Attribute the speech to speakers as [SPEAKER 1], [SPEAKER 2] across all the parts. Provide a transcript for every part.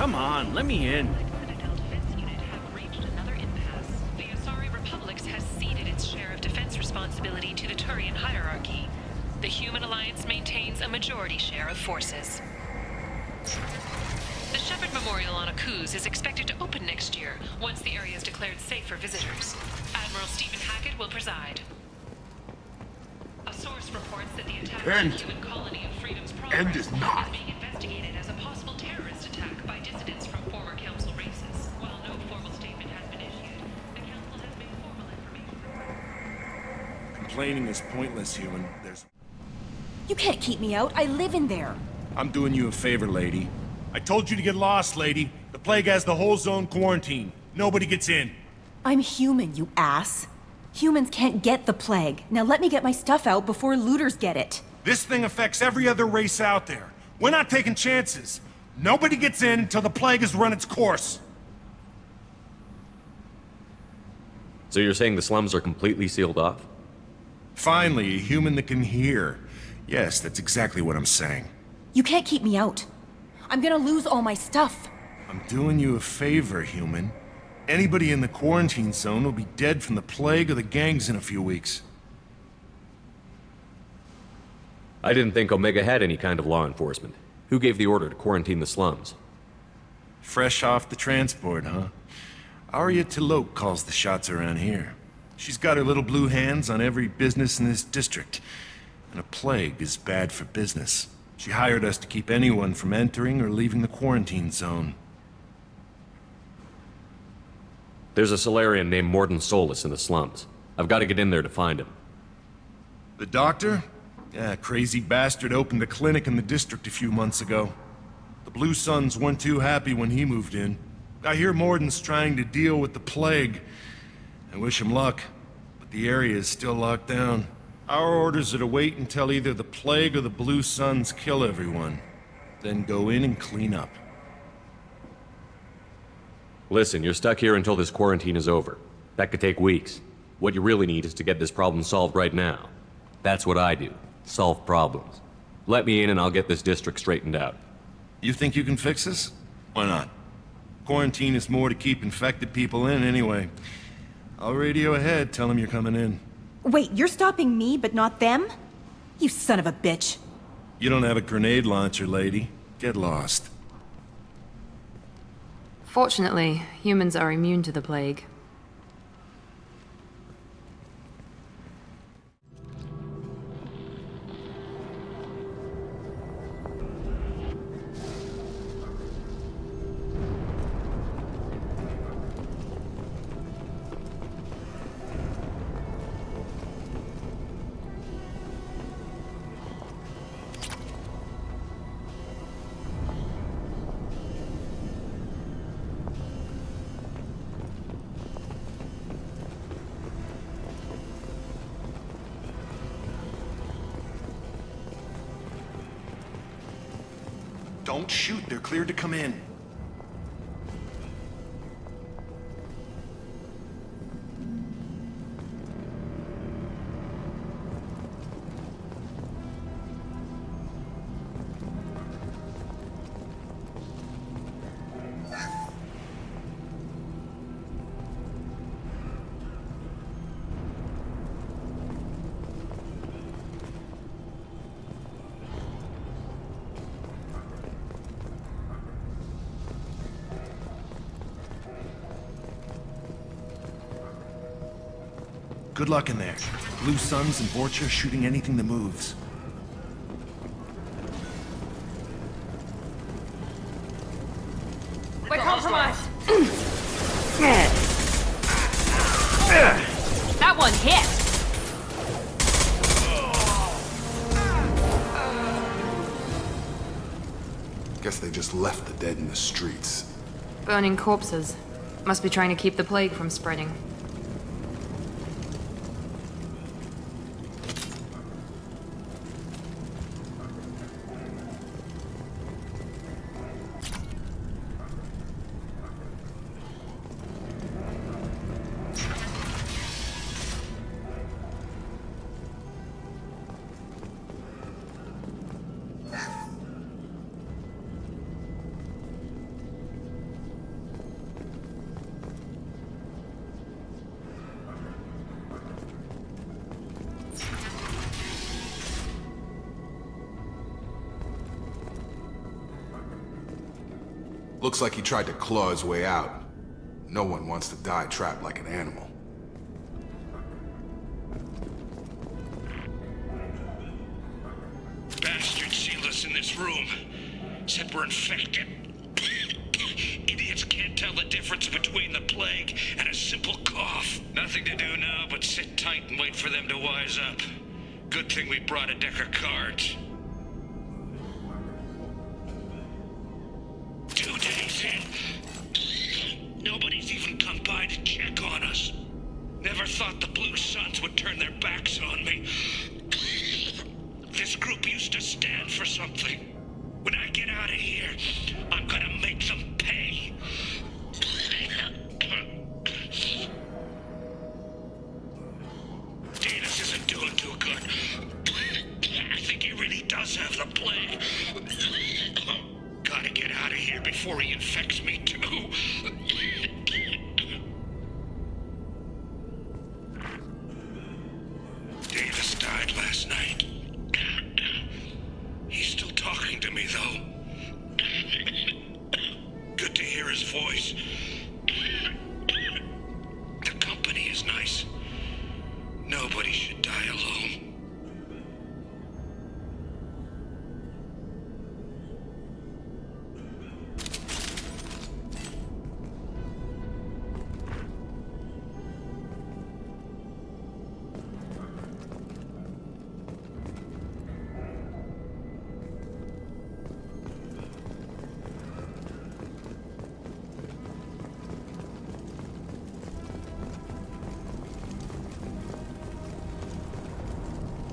[SPEAKER 1] Come on, let me in.
[SPEAKER 2] The Asari Republics has ceded its share of defense responsibility to the Turian hierarchy. The Human Alliance maintains a majority share of forces. The Shepherd Memorial on Akuz is expected to open next year, once the area is declared safe for visitors. Admiral Stephen Hackett will preside. A source reports that the attack on the human colony of Freedom's Progress is being investigated as a possible terrorist attack by dissidents from former Council races. While no formal statement has been issued, the Council has made formal information.
[SPEAKER 1] Complaining is pointless, human.
[SPEAKER 3] You can't keep me out. I live in there.
[SPEAKER 1] I'm doing you a favor, lady. I told you to get lost, lady. The plague has the whole zone quarantined. Nobody gets in.
[SPEAKER 3] I'm human, you ass. Humans can't get the plague. Now let me get my stuff out before looters get it.
[SPEAKER 1] This thing affects every other race out there. We're not taking chances. Nobody gets in until the plague has run its course.
[SPEAKER 4] So you're saying the slums are completely sealed off?
[SPEAKER 1] Finally, a human that can hear. Yes, that's exactly what I'm saying.
[SPEAKER 3] You can't keep me out. I'm gonna lose all my stuff.
[SPEAKER 1] I'm doing you a favor, human. Anybody in the quarantine zone will be dead from the plague or the gangs in a few weeks.
[SPEAKER 4] I didn't think Omega had any kind of law enforcement. Who gave the order to quarantine the slums?
[SPEAKER 1] Fresh off the transport, huh? Arya Tilok calls the shots around here. She's got her little blue hands on every business in this district. And a plague is bad for business. She hired us to keep anyone from entering or leaving the quarantine zone.
[SPEAKER 4] There's a Solarian named Morden Solis in the slums. I've got to get in there to find him.
[SPEAKER 1] The doctor? Yeah, crazy bastard opened a clinic in the district a few months ago. The Blue Suns weren't too happy when he moved in. I hear Morden's trying to deal with the plague. I wish him luck, but the area is still locked down. Our orders are to wait until either the plague or the Blue Suns kill everyone. Then go in and clean up.
[SPEAKER 4] Listen, you're stuck here until this quarantine is over. That could take weeks. What you really need is to get this problem solved right now. That's what I do. Solve problems. Let me in and I'll get this district straightened out.
[SPEAKER 1] You think you can fix this? Why not? Quarantine is more to keep infected people in anyway. I'll radio ahead, tell them you're coming in.
[SPEAKER 3] Wait, you're stopping me, but not them? You son of a bitch.
[SPEAKER 1] You don't have a grenade launcher, lady. Get lost.
[SPEAKER 5] Fortunately, humans are immune to the plague.
[SPEAKER 1] Don't shoot, they're cleared to come in. Good luck in there. Blue Suns and Vorcha shooting anything that moves.
[SPEAKER 5] We're compromised! That one hit!
[SPEAKER 6] Guess they just left the dead in the streets.
[SPEAKER 5] Burning corpses. Must be trying to keep the plague from spreading.
[SPEAKER 6] Looks like he tried to claw his way out. No one wants to die trapped like an animal.
[SPEAKER 7] Bastard sealed us in this room. Said we're infected. Idiots can't tell the difference between the plague and a simple cough. Nothing to do now but sit tight and wait for them to wise up. Good thing we brought a deck of cards. 2 days in. Nobody's even come by to check on us. Never thought the Blue Suns would turn their backs on me. This group used to stand for something. When I get out of here, I'm gonna make them pay. Davis isn't doing too good. I think he really does have the plague. Gotta get out of here before he infects me too. Davis died last night. He's still talking to me, though. Good to hear his voice. The company is nice. Nobody should die alone.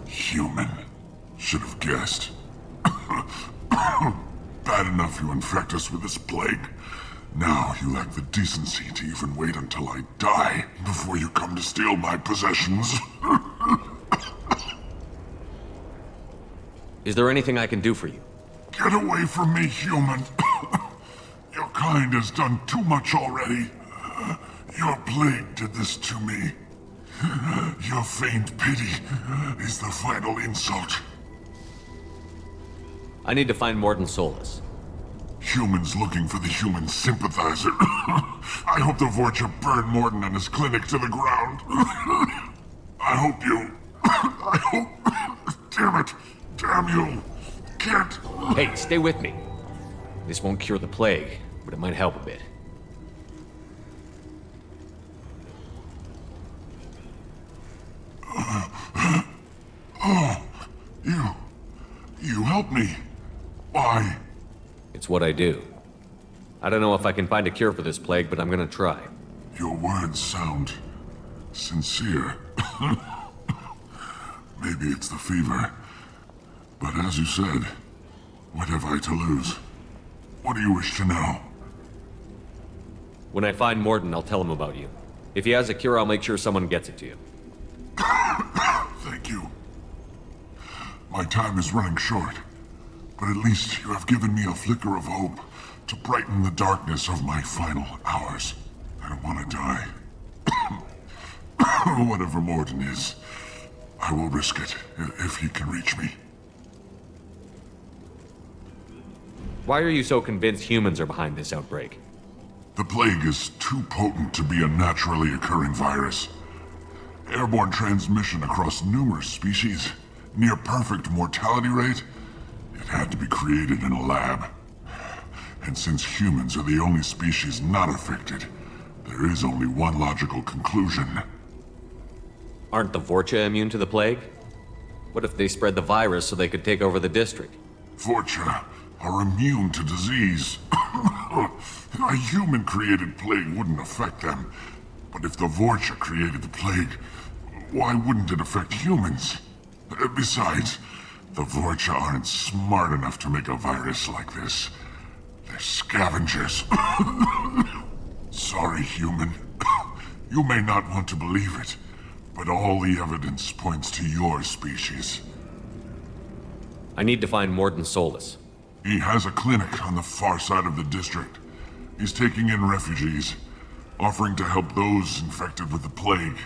[SPEAKER 8] Human. Should have guessed. Bad enough you infect us with this plague. Now you lack the decency to even wait until I die before you come to steal my possessions.
[SPEAKER 4] Is there anything I can do for you?
[SPEAKER 8] Get away from me, human. Your kind has done too much already. Your plague did this to me. Your feigned pity is the final insult.
[SPEAKER 4] I need to find Morden Solus.
[SPEAKER 8] Humans looking for the human sympathizer. I hope the Vorcha burn Morden and his clinic to the ground. I hope you... I hope... Damn it! Damn you! Can't...
[SPEAKER 4] Hey, stay with me. This won't cure the plague, but it might help a bit.
[SPEAKER 8] You help me. Why?
[SPEAKER 4] It's what I do. I don't know if I can find a cure for this plague, but I'm gonna try.
[SPEAKER 8] Your words sound... sincere. Maybe it's the fever. But as you said, what have I to lose? What do you wish to know?
[SPEAKER 4] When I find Morden, I'll tell him about you. If he has a cure, I'll make sure someone gets it to you.
[SPEAKER 8] Thank you. My time is running short, but at least you have given me a flicker of hope to brighten the darkness of my final hours. I don't want to die. Whatever Morden is, I will risk it if he can reach me.
[SPEAKER 4] Why are you so convinced humans are behind this outbreak?
[SPEAKER 8] The plague is too potent to be a naturally occurring virus. Airborne transmission across numerous species, near perfect mortality rate. It had to be created in a lab. And since humans are the only species not affected, there is only one logical conclusion.
[SPEAKER 4] Aren't the Vorcha immune to the plague? What if they spread the virus so they could take over the district?
[SPEAKER 8] Vorcha are immune to disease. A human-created plague wouldn't affect them. But if the Vorcha created the plague, why wouldn't it affect humans? Besides, the Vorcha aren't smart enough to make a virus like this. They're scavengers. Sorry, human. You may not want to believe it, but all the evidence points to your species.
[SPEAKER 4] I need to find Morden Solus.
[SPEAKER 8] He has a clinic on the far side of the district. He's taking in refugees, offering to help those infected with the plague.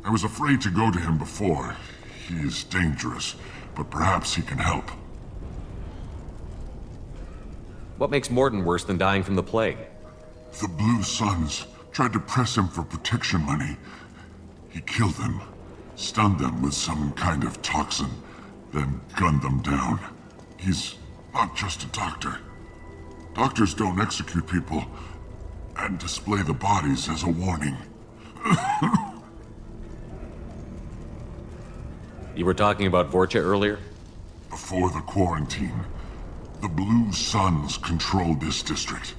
[SPEAKER 8] I was afraid to go to him before. He is dangerous, but perhaps he can help.
[SPEAKER 4] What makes Morden worse than dying from the plague?
[SPEAKER 8] The Blue Suns tried to press him for protection money. He killed them, stunned them with some kind of toxin, then gunned them down. He's not just a doctor. Doctors don't execute people and display the bodies as a warning.
[SPEAKER 4] You were talking about Vorcha earlier?
[SPEAKER 8] Before the quarantine, the Blue Suns controlled this district.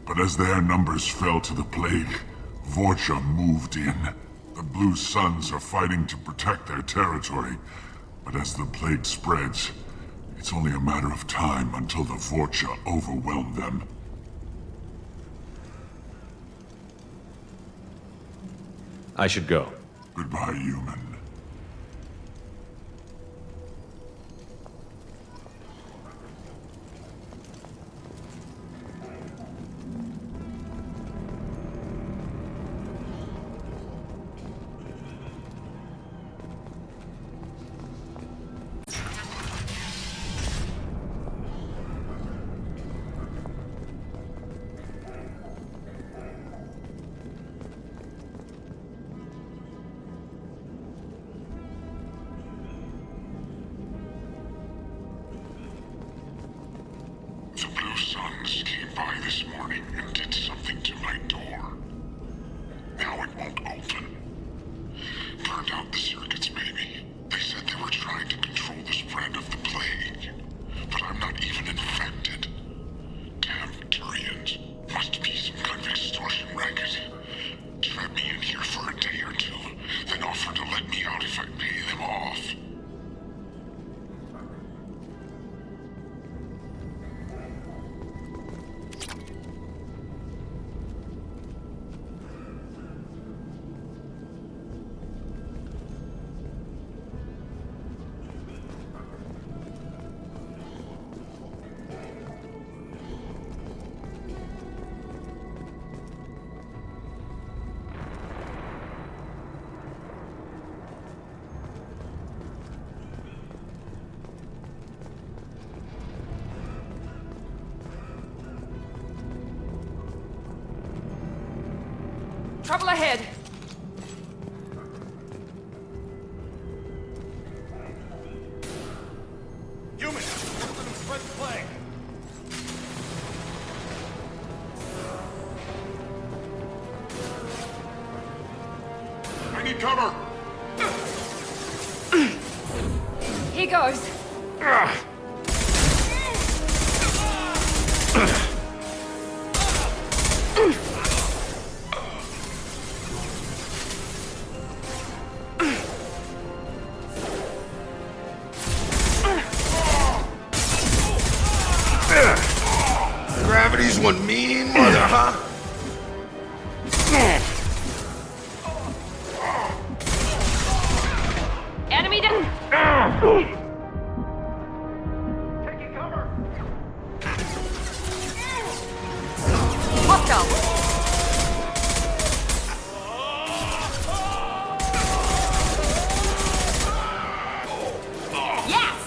[SPEAKER 8] But as their numbers fell to the plague, Vorcha moved in. The Blue Suns are fighting to protect their territory. But as the plague spreads, it's only a matter of time until the Vorcha overwhelm them.
[SPEAKER 4] I should go.
[SPEAKER 8] Goodbye, human. The Blue Suns came by this morning and did something to my door. Now it won't open. Burned out the circuits, maybe. They said they were trying to control the spread of the plague. But I'm not even infected. Damn Turians. Must be some kind of extortion racket. Trap me in here for a day or two, then offer to let me out if I pay them off.
[SPEAKER 5] Trouble ahead.
[SPEAKER 1] Human, let them spread the plague.
[SPEAKER 8] I need cover!
[SPEAKER 5] Here goes.
[SPEAKER 6] Gravity's one mean mother, huh?
[SPEAKER 5] Enemy down.
[SPEAKER 1] Taking cover.
[SPEAKER 5] Hostile. Yes.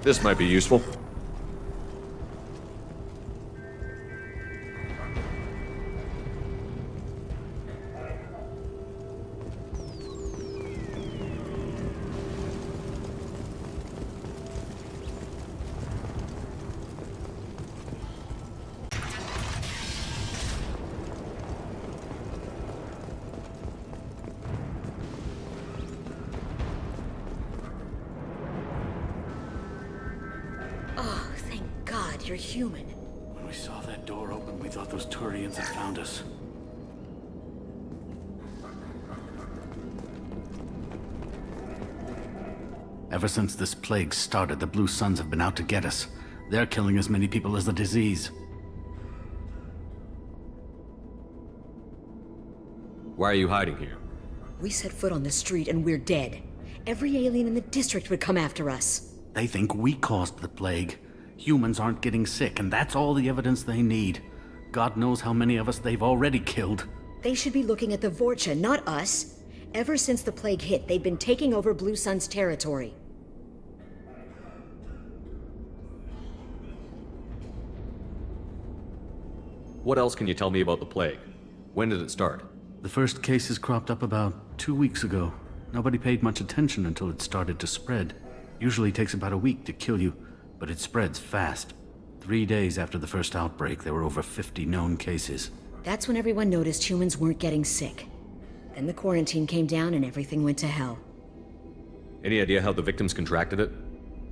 [SPEAKER 4] This might be useful.
[SPEAKER 9] Oh, thank God you're human.
[SPEAKER 10] When we saw that door open, we thought those Turians had found us. Ever since this plague started, the Blue Suns have been out to get us. They're killing as many people as the disease.
[SPEAKER 4] Why are you hiding here?
[SPEAKER 9] We set foot on the street and we're dead. Every alien in the district would come after us.
[SPEAKER 10] They think we caused the plague. Humans aren't getting sick, and that's all the evidence they need. God knows how many of us they've already killed.
[SPEAKER 9] They should be looking at the Vorcha, not us. Ever since the plague hit, they've been taking over Blue Sun's territory.
[SPEAKER 4] What else can you tell me about the plague? When did it start?
[SPEAKER 10] The first cases cropped up about 2 weeks ago. Nobody paid much attention until it started to spread. Usually takes about a week to kill you, but it spreads fast. 3 days after the first outbreak, there were over 50 known cases.
[SPEAKER 9] That's when everyone noticed humans weren't getting sick. Then the quarantine came down and everything went to hell.
[SPEAKER 4] Any idea how the victims contracted it?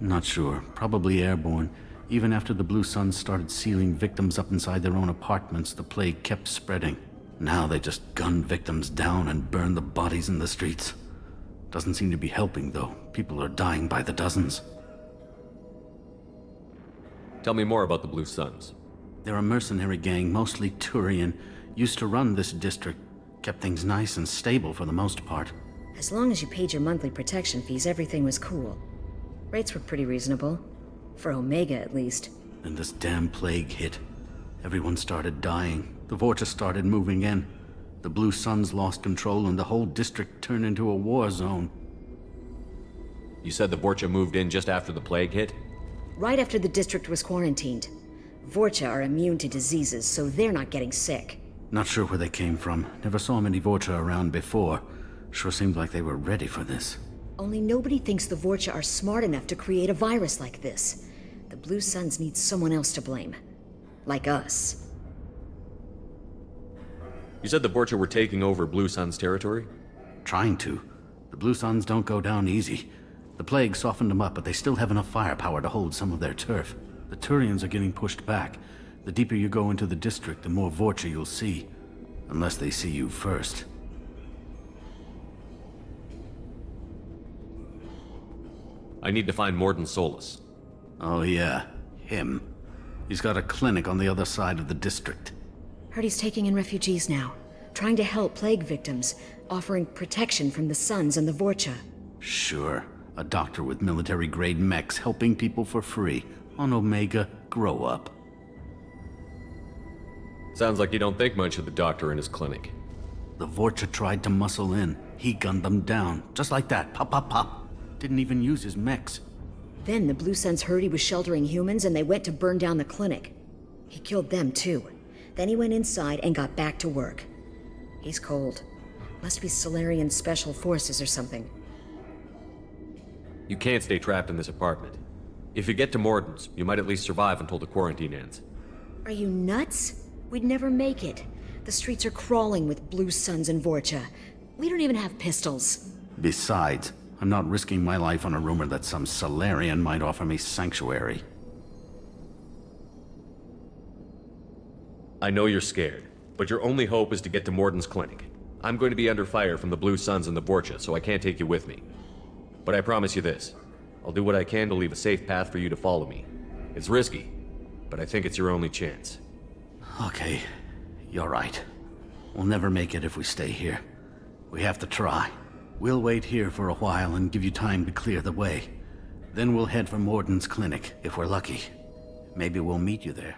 [SPEAKER 10] Not sure. Probably airborne. Even after the Blue Suns started sealing victims up inside their own apartments, the plague kept spreading. Now they just gun victims down and burn the bodies in the streets. Doesn't seem to be helping, though. People are dying by the dozens.
[SPEAKER 4] Tell me more about the Blue Suns.
[SPEAKER 10] They're a mercenary gang, mostly Turian. Used to run this district. Kept things nice and stable for the most part.
[SPEAKER 9] As long as you paid your monthly protection fees, everything was cool. Rates were pretty reasonable. For Omega, at least.
[SPEAKER 10] Then this damn plague hit. Everyone started dying. The Vorcha started moving in. The Blue Suns lost control and the whole district turned into a war zone.
[SPEAKER 4] You said the Vorcha moved in just after the plague hit?
[SPEAKER 9] Right after the district was quarantined. Vorcha are immune to diseases, so they're not getting sick.
[SPEAKER 10] Not sure where they came from. Never saw many Vorcha around before. Sure seemed like they were ready for this.
[SPEAKER 9] Only nobody thinks the Vorcha are smart enough to create a virus like this. The Blue Suns need someone else to blame. Like us.
[SPEAKER 4] You said the Vorcha were taking over Blue Sun's territory?
[SPEAKER 10] Trying to. The Blue Suns don't go down easy. The plague softened them up, but they still have enough firepower to hold some of their turf. The Turians are getting pushed back. The deeper you go into the district, the more Vorcha you'll see. Unless they see you first.
[SPEAKER 4] I need to find Morden Solus.
[SPEAKER 10] Oh yeah, him. He's got a clinic on the other side of the district.
[SPEAKER 9] Heard he's taking in refugees now. Trying to help plague victims. Offering protection from the Suns and the Vorcha.
[SPEAKER 10] Sure. A doctor with military-grade mechs helping people for free. On Omega, grow up.
[SPEAKER 4] Sounds like you don't think much of the doctor in his clinic.
[SPEAKER 10] The Vorcha tried to muscle in. He gunned them down. Just like that. Pop, pop, pop. Didn't even use his mechs.
[SPEAKER 9] Then the Blue Suns heard he was sheltering humans and they went to burn down the clinic. He killed them too. Then he went inside and got back to work. He's cold. Must be Solarian Special Forces or something.
[SPEAKER 4] You can't stay trapped in this apartment. If you get to Morden's, you might at least survive until the quarantine ends.
[SPEAKER 9] Are you nuts? We'd never make it. The streets are crawling with Blue Suns and Vorcha. We don't even have pistols.
[SPEAKER 10] Besides, I'm not risking my life on a rumor that some Solarian might offer me sanctuary.
[SPEAKER 4] I know you're scared, but your only hope is to get to Morden's clinic. I'm going to be under fire from the Blue Suns and the Vorcha, so I can't take you with me. But I promise you this. I'll do what I can to leave a safe path for you to follow me. It's risky, but I think it's your only chance.
[SPEAKER 10] Okay, you're right. We'll never make it if we stay here. We have to try. We'll wait here for a while and give you time to clear the way. Then we'll head for Morden's clinic, if we're lucky. Maybe we'll meet you there.